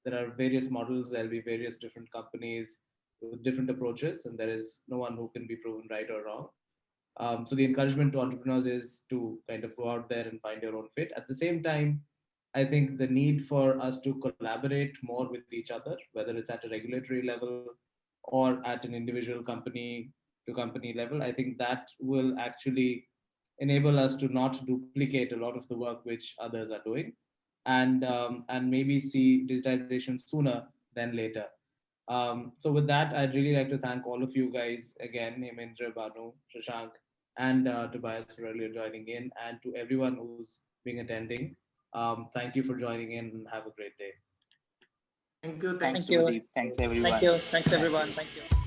There are various models. There'll be various different companies with different approaches, and there is no one who can be proven right or wrong. So the encouragement to entrepreneurs is to kind of go out there and find your own fit. At the same time, I think the need for us to collaborate more with each other, whether it's at a regulatory level or at an individual company to company level, I think that will actually enable us to not duplicate a lot of the work which others are doing, and maybe see digitization sooner than later. So with that, I'd really like to thank all of you guys again, Hemendra, Bhanu, Shashank, and Tobias for earlier joining in, and to everyone who's been attending. Thank you for joining in and have a great day. Thank you. Thanks, Thank you. Subhadeep. Thanks, everyone. Thanks everyone. Thank you.